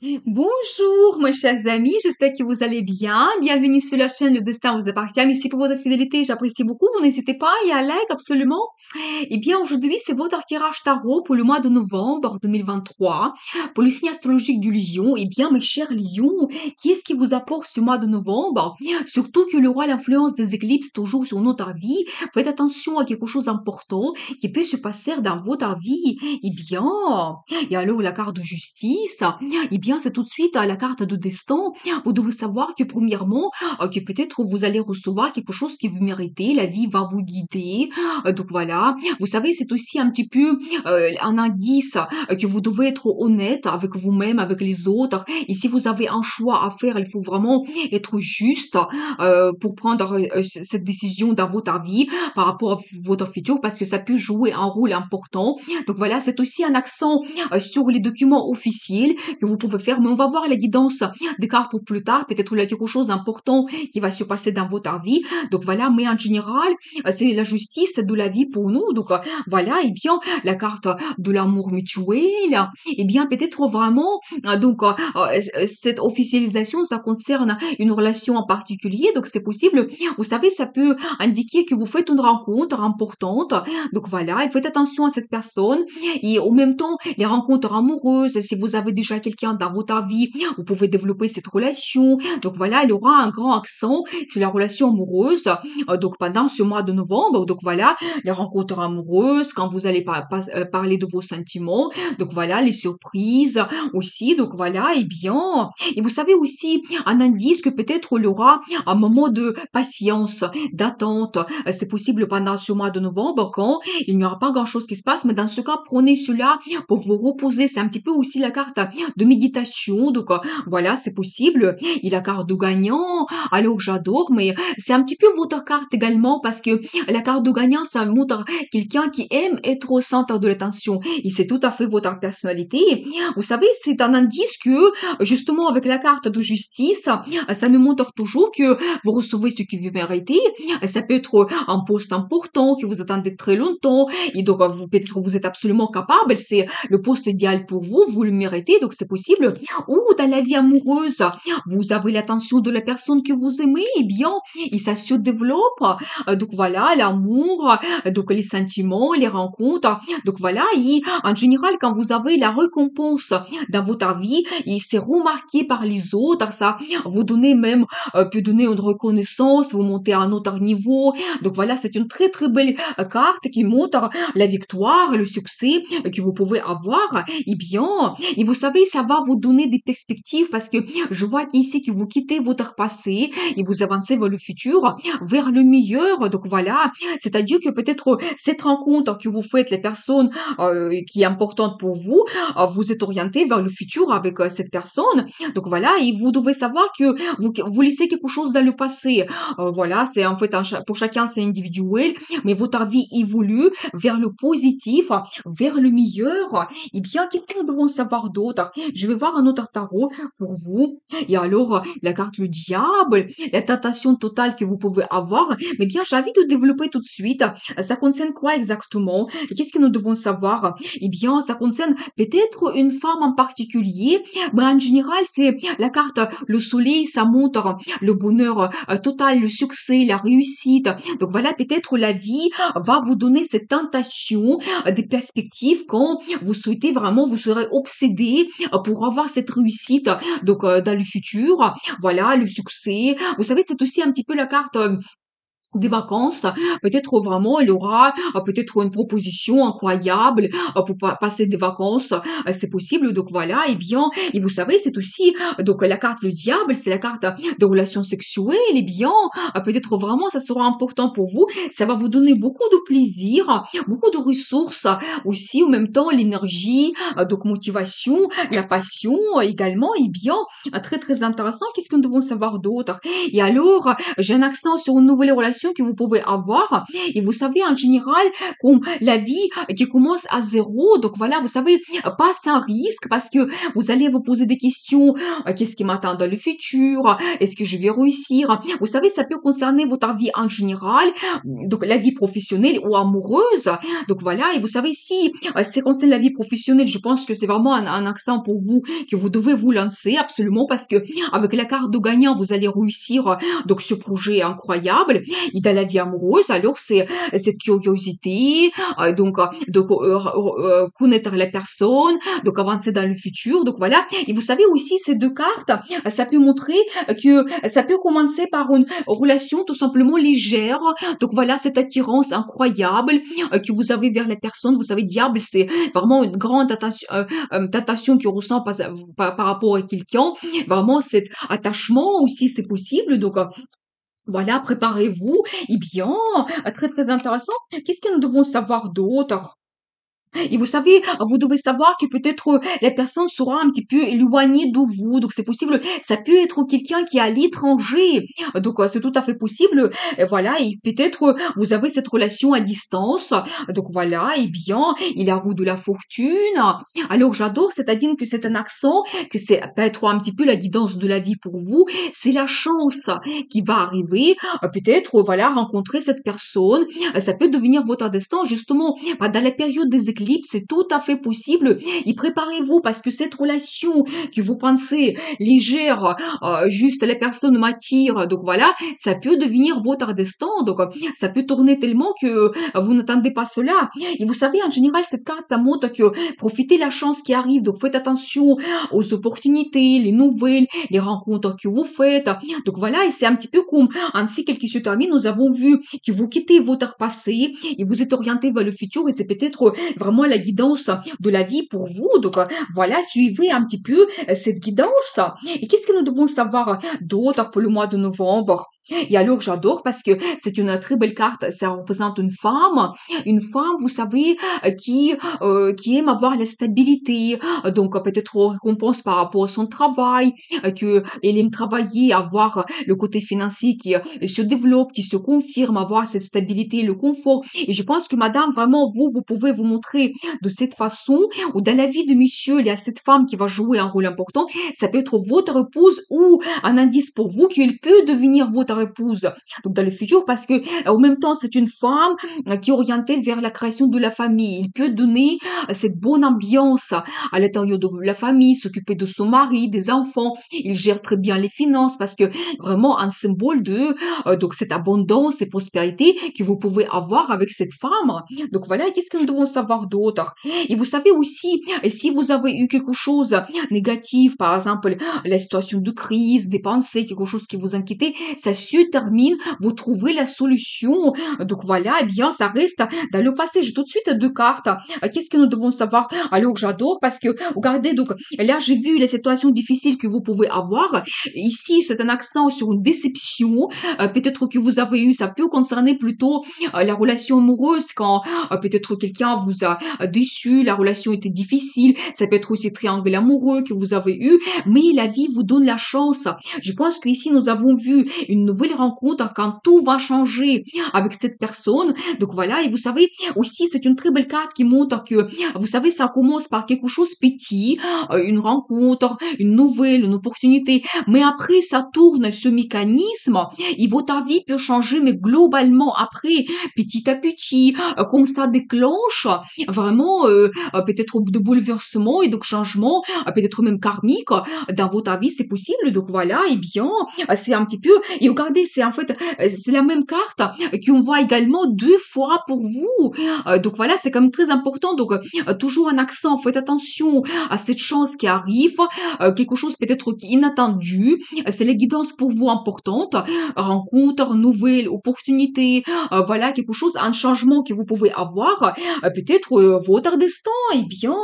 Bonjour, mes chers amis, j'espère que vous allez bien. Bienvenue sur la chaîne Le Destin vous appartient. Merci pour votre fidélité, j'apprécie beaucoup. Vous n'hésitez pas à y aller, absolument. Eh bien, aujourd'hui, c'est votre tirage tarot pour le mois de novembre 2023, pour le signe astrologique du lion. Eh bien, mes chers lions, qu'est-ce qui vous apporte ce mois de novembre? Surtout que le roi, l'influence des éclipses toujours sur notre vie. Faites attention à quelque chose d'important qui peut se passer dans votre vie. Eh bien, et alors la carte de justice, eh bien, c'est tout de suite à la carte de destin. Vous devez savoir que premièrement, que peut-être vous allez recevoir quelque chose que vous méritez, la vie va vous guider. Donc voilà, vous savez, c'est aussi un petit peu un indice que vous devez être honnête avec vous-même, avec les autres. Et si vous avez un choix à faire, il faut vraiment être juste pour prendre cette décision dans votre vie par rapport à votre futur, parce que ça peut jouer un rôle important. Donc voilà, c'est aussi un accent sur les documents officiels que vous pouvez faire, mais on va voir la guidance des cartes pour plus tard. Peut-être il y a quelque chose d'important qui va se passer dans votre vie. Donc voilà, mais en général, c'est la justice de la vie pour nous. Donc voilà, et bien la carte de l'amour mutuel, et bien peut-être vraiment cette officialisation, ça concerne une relation en particulier. Donc c'est possible, vous savez, ça peut indiquer que vous faites une rencontre importante. Donc voilà, et faites attention à cette personne. Et en même temps, les rencontres amoureuses, si vous avez déjà quelqu'un dans votre vie, vous pouvez développer cette relation. Donc voilà, il y aura un grand accent sur la relation amoureuse. Donc pendant ce mois de novembre, donc voilà, les rencontres amoureuses, quand vous allez parler de vos sentiments. Donc voilà, les surprises aussi. Donc voilà, et bien. Et vous savez aussi un indice que peut-être il y aura un moment de patience, d'attente. C'est possible pendant ce mois de novembre quand il n'y aura pas grand-chose qui se passe, mais dans ce cas, prenez cela pour vous reposer. C'est un petit peu aussi la carte de méditation. Donc voilà, c'est possible. Et la carte de gagnant, alors j'adore, mais c'est un petit peu votre carte également parce que la carte de gagnant, ça montre quelqu'un qui aime être au centre de l'attention. Et c'est tout à fait votre personnalité. Vous savez, c'est un indice que, justement, avec la carte de justice, ça me montre toujours que vous recevez ce que vous méritez. Ça peut être un poste important que vous attendez très longtemps. Et donc, peut-être vous êtes absolument capable. C'est le poste idéal pour vous. Vous le méritez. Donc, c'est possible. Ou dans la vie amoureuse, vous avez l'attention de la personne que vous aimez. Eh bien, et ça se développe. Donc, voilà, l'amour, donc les sentiments, les rencontres. Donc, voilà. Et en général, quand vous avez la récompense dans votre vie, et c'est remarqué par les autres, ça vous donner même, peut donner une reconnaissance, vous montez à un autre niveau. Donc voilà, c'est une très très belle carte qui montre la victoire, le succès que vous pouvez avoir. Et bien, et vous savez, ça va vous donner des perspectives parce que je vois qu'ici que vous quittez votre passé et vous avancez vers le futur, vers le meilleur. Donc voilà, c'est-à-dire que peut-être cette rencontre que vous faites, les personnes qui est importante pour vous, vous êtes orienté vers le futur avec cette personne. Donc voilà, et vous devez savoir que vous laissez quelque chose dans le passé. Voilà, c'est en fait pour chacun c'est individuel, mais votre vie évolue vers le positif, vers le meilleur. Eh bien, qu'est-ce que nous devons savoir d'autre? Je vais voir un autre tarot pour vous. Et alors, la carte le diable, la tentation totale que vous pouvez avoir. Mais bien, j'ai envie de développer tout de suite. Ça concerne quoi exactement? Et qu'est-ce que nous devons savoir? Eh bien, ça concerne peut-être une femme en particulier, mais en général, c'est la carte le soleil, ça montre le bonheur total, le succès, la réussite. Donc voilà, peut-être la vie va vous donner cette tentation, des perspectives quand vous souhaitez vraiment, vous serez obsédé pour avoir cette réussite. Donc dans le futur, voilà, le succès. Vous savez, c'est aussi un petit peu la carte des vacances, peut-être vraiment il y aura peut-être une proposition incroyable pour passer des vacances, c'est possible. Donc voilà, et bien, et vous savez, c'est aussi donc la carte le diable, c'est la carte de relations sexuelles. Et bien, peut-être vraiment ça sera important pour vous, ça va vous donner beaucoup de plaisir, beaucoup de ressources aussi, en même temps l'énergie, donc motivation, la passion également. Et bien, très très intéressant. Qu'est-ce que nous devons savoir d'autre? Et alors, j'ai un accent sur une nouvelle relation relation que vous pouvez avoir. Et vous savez, en général, comme la vie qui commence à zéro, donc voilà, vous savez, pas sans risque, parce que vous allez vous poser des questions, qu'est-ce qui m'attend dans le futur, est-ce que je vais réussir? Vous savez, ça peut concerner votre vie en général, donc la vie professionnelle ou amoureuse. Donc voilà, et vous savez, si c'est concerne la vie professionnelle, je pense que c'est vraiment un accent pour vous que vous devez vous lancer absolument, parce que avec la carte de gagnant, vous allez réussir donc ce projet incroyable. Et dans la vie amoureuse, alors c'est cette curiosité, connaître la personne, donc avancer dans le futur. Donc voilà. Et vous savez aussi, ces deux cartes, ça peut montrer que ça peut commencer par une relation tout simplement légère. Donc voilà, cette attirance incroyable que vous avez vers la personne. Vous savez, diable, c'est vraiment une grande tentation que ressent par rapport à quelqu'un. Vraiment, cet attachement aussi, c'est possible. Donc, voilà, préparez-vous. Eh bien, très très intéressant. Qu'est-ce que nous devons savoir d'autre? Et vous savez, vous devez savoir que peut-être la personne sera un petit peu éloignée de vous. Donc c'est possible, ça peut être quelqu'un qui est à l'étranger. Donc c'est tout à fait possible. Voilà, et peut-être vous avez cette relation à distance. Donc voilà, et bien, il a vous de la fortune. Alors j'adore, c'est-à-dire que c'est un accent, que c'est peut-être un petit peu la guidance de la vie pour vous. C'est la chance qui va arriver. Peut-être, voilà, rencontrer cette personne. Ça peut devenir votre destin, justement, dans la période des éclipses, c'est tout à fait possible. Et préparez-vous, parce que cette relation que vous pensez légère, juste la personne m'attire, donc voilà, ça peut devenir votre destin. Donc ça peut tourner tellement que vous n'attendez pas cela. Et vous savez, en général, cette carte, ça montre que profitez la chance qui arrive. Donc faites attention aux opportunités, les nouvelles, les rencontres que vous faites. Donc voilà, et c'est un petit peu comme en cycle qui se termine. Nous avons vu que vous quittez votre passé et vous êtes orienté vers le futur, et c'est peut-être vraiment la guidance de la vie pour vous. Donc voilà, suivez un petit peu cette guidance. Et qu'est-ce que nous devons savoir d'autre pour le mois de novembre? Et alors j'adore, parce que c'est une très belle carte. Ça représente une femme, vous savez, qui aime avoir la stabilité. Donc peut-être récompense par rapport à son travail, que elle aime travailler, avoir le côté financier qui se développe, qui se confirme, avoir cette stabilité, le confort. Et je pense que madame, vraiment, vous pouvez vous montrer de cette façon, ou dans la vie de monsieur, il y a cette femme qui va jouer un rôle important. Ça peut être votre épouse, ou un indice pour vous qu'il peut devenir votre épouse. Donc dans le futur, parce que en même temps, c'est une femme qui est orientée vers la création de la famille. Il peut donner cette bonne ambiance à l'intérieur de la famille, s'occuper de son mari, des enfants. Il gère très bien les finances, parce que vraiment un symbole de donc cette abondance et prospérité que vous pouvez avoir avec cette femme. Donc voilà, qu'est-ce que nous devons savoir d'autre? Et vous savez aussi, si vous avez eu quelque chose négatif, par exemple la situation de crise, des pensées, quelque chose qui vous inquiétait, ça se termine, vous trouvez la solution. Donc voilà, eh bien ça reste dans le passé. J'ai tout de suite deux cartes. Qu'est-ce que nous devons savoir? Alors j'adore, parce que regardez, donc là j'ai vu les situations difficiles que vous pouvez avoir. Ici c'est un accent sur une déception. Peut-être que vous avez eu, ça peut concerner plutôt la relation amoureuse, quand peut-être quelqu'un vous a déçu, la relation était difficile. Ça peut être aussi triangle amoureux que vous avez eu, mais la vie vous donne la chance. Je pense qu'ici nous avons vu une nouvelle rencontre quand tout va changer avec cette personne. Donc voilà, et vous savez aussi, c'est une très belle carte qui montre que, vous savez, ça commence par quelque chose de petit, une rencontre, une nouvelle, une opportunité, mais après ça tourne ce mécanisme, et votre vie peut changer, mais globalement après, petit à petit, comme ça déclenche vraiment peut-être de bouleversements et de changements, peut-être même karmiques dans votre vie, c'est possible. Donc voilà, et bien, c'est un petit peu, et regardez, c'est en fait, c'est la même carte qu'on voit également deux fois pour vous. Donc voilà, c'est quand même très important. Donc toujours un accent, faites attention à cette chance qui arrive, quelque chose peut-être qui est inattendu. C'est la guidance pour vous importante, rencontre, nouvelle opportunité, voilà, quelque chose, un changement que vous pouvez avoir, peut-être votre destin. Et bien,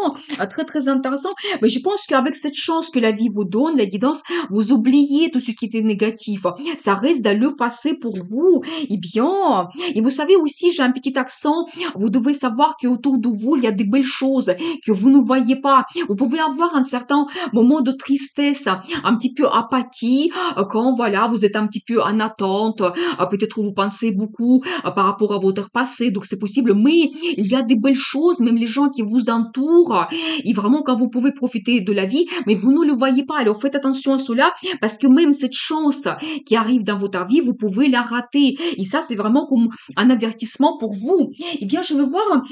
très très intéressant. Mais je pense qu'avec cette chance que la vie vous donne, la guidance, vous oubliez tout ce qui était négatif. Ça reste reste dans le passé pour vous. Eh bien, et vous savez aussi, j'ai un petit accent, vous devez savoir qu'autour de vous, il y a des belles choses que vous ne voyez pas. Vous pouvez avoir un certain moment de tristesse, un petit peu apathie, quand voilà, vous êtes un petit peu en attente, peut-être vous pensez beaucoup par rapport à votre passé, donc c'est possible, mais il y a des belles choses, même les gens qui vous entourent, et vraiment quand vous pouvez profiter de la vie, mais vous ne le voyez pas. Alors faites attention à cela, parce que même cette chance qui arrive dans votre vie, vous pouvez la rater. Et ça, c'est vraiment comme un avertissement pour vous. Eh bien, je veux voir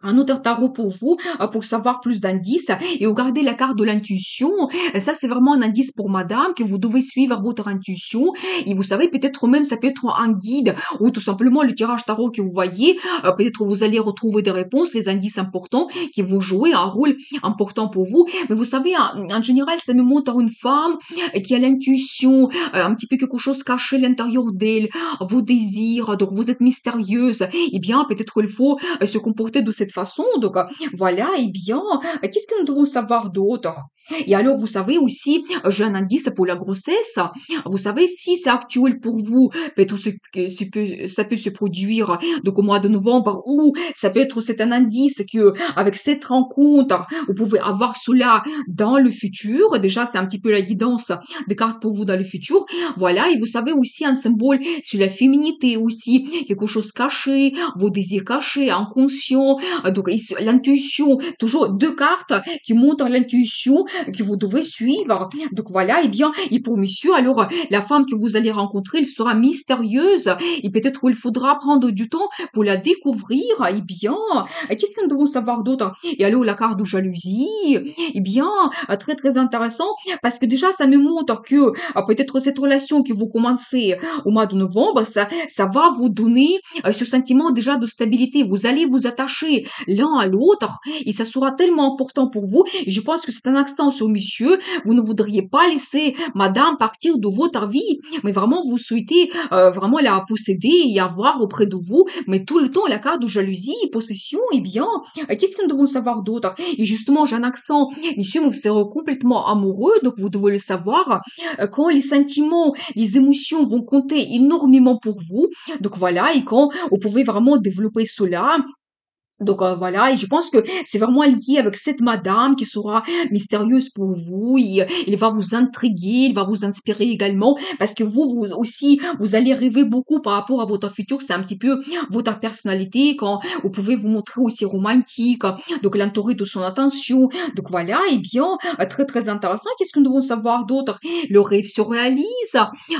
un autre tarot pour vous, pour savoir plus d'indices, et regardez la carte de l'intuition. Ça, c'est vraiment un indice pour madame, que vous devez suivre votre intuition. Et vous savez, peut-être même, ça peut être un guide, ou tout simplement le tirage tarot que vous voyez. Peut-être vous allez retrouver des réponses, les indices importants, qui vont jouer un rôle important pour vous. Mais vous savez, en général, ça me montre une femme qui a l'intuition, un petit peu quelque chose caché à l'intérieur d'elle, vos désirs, donc vous êtes mystérieuse. Eh bien, peut-être il faut se comporter de cette façon. Donc, voilà, eh bien, qu'est-ce que nous devons savoir d'autre? Et alors, vous savez aussi, j'ai un indice pour la grossesse. Vous savez, si c'est actuel pour vous, peut-être ça peut se produire donc au mois de novembre, ou ça peut être, c'est un indice que, avec cette rencontre, vous pouvez avoir cela dans le futur. Déjà, c'est un petit peu la guidance des cartes pour vous dans le futur. Voilà, et vous savez aussi un symbole sur la féminité aussi, quelque chose caché, vos désirs cachés, inconscients, donc l'intuition, toujours deux cartes qui montrent l'intuition que vous devez suivre. Donc voilà, et bien, et pour monsieur, alors la femme que vous allez rencontrer, elle sera mystérieuse, et peut-être qu'il faudra prendre du temps pour la découvrir. Eh bien, qu'est-ce que nous devons savoir d'autre? Et alors la carte de jalousie, eh bien, très très intéressant, parce que déjà ça me montre que peut-être cette relation que vous commencez au mois de novembre, ça va vous donner ce sentiment déjà de stabilité. Vous allez vous attacher l'un à l'autre, et ça sera tellement important pour vous. Et je pense que c'est un accent sur monsieur. Vous ne voudriez pas laisser madame partir de votre vie, mais vraiment vous souhaitez vraiment la posséder et avoir auprès de vous, mais tout le temps la carte de jalousie, possession. Eh bien, qu'est-ce que nous devons savoir d'autre? Et justement, j'ai un accent, monsieur, vous serez complètement amoureux, donc vous devez le savoir, quand les sentiments, les émotions vont compter énormément pour vous. Donc voilà, et quand vous pouvez vraiment développer cela, donc voilà, et je pense que c'est vraiment lié avec cette madame qui sera mystérieuse pour vous. Il va vous intriguer, il va vous inspirer également, parce que vous aussi, vous allez rêver beaucoup par rapport à votre futur. C'est un petit peu votre personnalité, quand vous pouvez vous montrer aussi romantique, donc l'entourer de son attention. Donc voilà, et bien, très très intéressant. Qu'est-ce que nous devons savoir d'autre? Le rêve se réalise.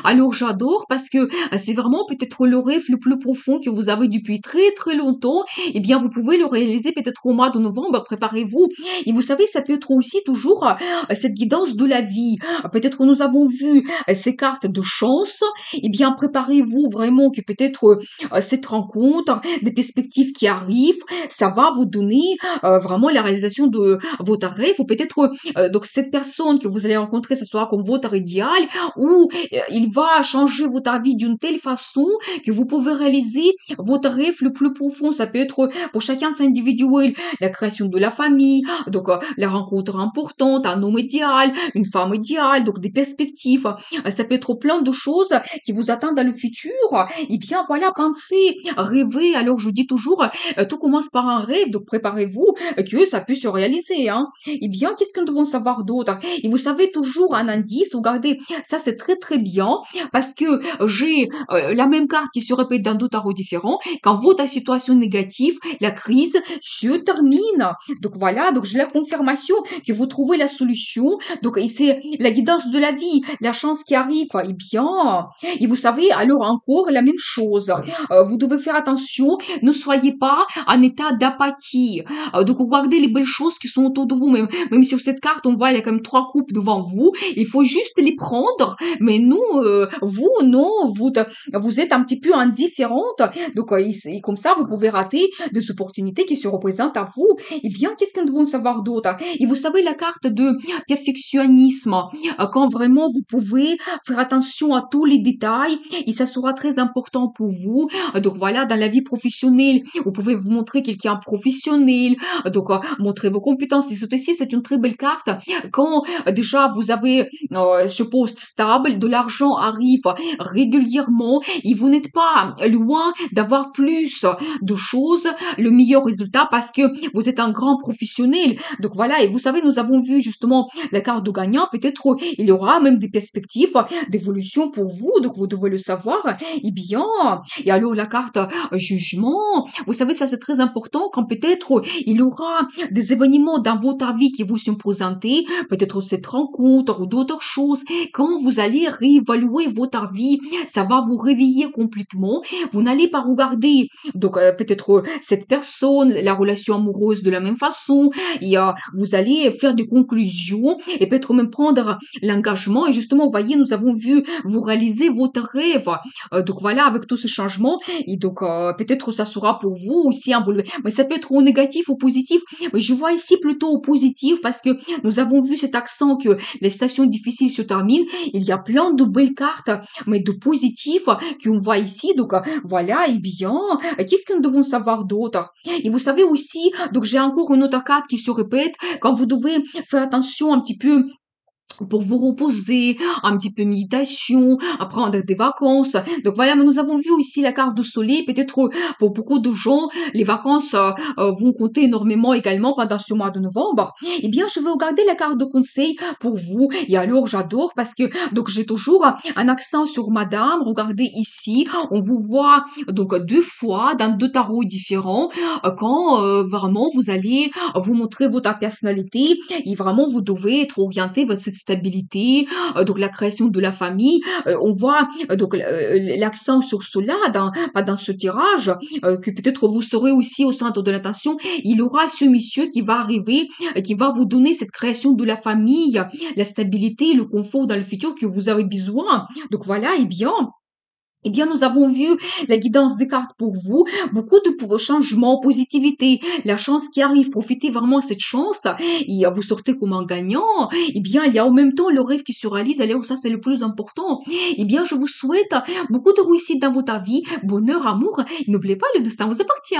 Alors j'adore, parce que c'est vraiment peut-être le rêve le plus profond que vous avez depuis très très longtemps. Eh bien, vous pouvez le réaliser peut-être au mois de novembre, préparez-vous. Et vous savez, ça peut être aussi toujours cette guidance de la vie. Peut-être que nous avons vu ces cartes de chance. Eh bien, préparez-vous vraiment que peut-être cette rencontre, des perspectives qui arrivent, ça va vous donner vraiment la réalisation de votre rêve. Ou peut-être donc cette personne que vous allez rencontrer, ce sera comme votre idéal, ou il va changer votre vie d'une telle façon que vous pouvez réaliser votre rêve le plus profond. Ça peut être pour chacun c'est individuel, la création de la famille, donc la rencontre importante, un homme idéal, une femme idéale, donc des perspectives. Ça peut être plein de choses qui vous attendent dans le futur. Et bien voilà, pensez, rêvez. Alors je dis toujours, tout commence par un rêve, donc préparez-vous que ça puisse se réaliser. Hein. Et bien, qu'est-ce que nous devons savoir d'autre? Et vous savez toujours un indice, regardez, ça c'est très très bien, parce que j'ai la même carte qui se répète dans deux tarots différents. Quand votre situation négative, la crise se termine. Donc voilà, donc j'ai la confirmation que vous trouvez la solution. Donc et c'est la guidance de la vie, la chance qui arrive. Eh bien, et vous savez, alors encore la même chose. Vous devez faire attention, ne soyez pas en état d'apathie. Donc regardez les belles choses qui sont autour de vous. Même sur cette carte, on voit il y a quand même trois coupes devant vous. Il faut juste les prendre. Mais nous, vous, non, vous êtes un petit peu indifférente. Donc et comme ça, vous pouvez rater des opportunités opportunités qui se représentent à vous. Eh bien, qu'est-ce que nous devons savoir d'autre? Et vous savez, la carte de perfectionnisme, quand vraiment vous pouvez faire attention à tous les détails et ça sera très important pour vous. Donc voilà, dans la vie professionnelle, vous pouvez vous montrer quelqu'un professionnel, donc montrer vos compétences. Et c'est une très belle carte. Quand déjà vous avez ce poste stable, de l'argent arrive régulièrement et vous n'êtes pas loin d'avoir plus de choses, le meilleur résultat parce que vous êtes un grand professionnel. Donc voilà, et vous savez, nous avons vu justement la carte de gagnant. Peut-être il y aura même des perspectives d'évolution pour vous, donc vous devez le savoir. Eh bien, et alors la carte jugement, vous savez, ça c'est très important quand peut-être il y aura des événements dans votre vie qui vous sont présentés, peut-être cette rencontre ou d'autres choses. Quand vous allez réévaluer votre vie, ça va vous réveiller complètement. Vous n'allez pas regarder donc peut-être cette personne, la relation amoureuse de la même façon. Et vous allez faire des conclusions et peut-être même prendre l'engagement. Et justement, vous voyez, nous avons vu vous réaliser votre rêve. Donc voilà, avec tous ces changements. Et donc peut-être ça sera pour vous aussi un boulot. Mais ça peut être au négatif ou positif. Mais je vois ici plutôt au positif parce que nous avons vu cet accent que les stations difficiles se terminent. Il y a plein de belles cartes, mais de positifs qu'on voit ici. Donc voilà, et bien, qu'est-ce que nous devons savoir d'autre? Et vous savez aussi, donc j'ai encore une autre carte qui se répète, quand vous devez faire attention un petit peu pour vous reposer, un petit peu méditation, à prendre des vacances. Donc voilà, mais nous avons vu ici la carte de soleil. Peut-être pour beaucoup de gens, les vacances vont compter énormément également pendant ce mois de novembre. Eh bien, je vais regarder la carte de conseil pour vous. Et alors, j'adore parce que donc j'ai toujours un accent sur madame. Regardez ici, on vous voit donc deux fois dans deux tarots différents quand vraiment vous allez vous montrer votre personnalité et vraiment vous devez être orienté vers cette stabilité, donc la création de la famille. On voit donc l'accent sur cela dans ce tirage, que peut-être vous serez aussi au centre de l'attention. Il y aura ce monsieur qui va arriver, qui va vous donner cette création de la famille, la stabilité, le confort dans le futur que vous avez besoin. Donc voilà, eh bien, nous avons vu la guidance des cartes pour vous, beaucoup de changements, positivité, la chance qui arrive, profitez vraiment de cette chance et vous sortez comme un gagnant. Eh bien, il y a en même temps le rêve qui se réalise, alors ça c'est le plus important. Eh bien, je vous souhaite beaucoup de réussite dans votre vie, bonheur, amour. N'oubliez pas, le destin vous appartient.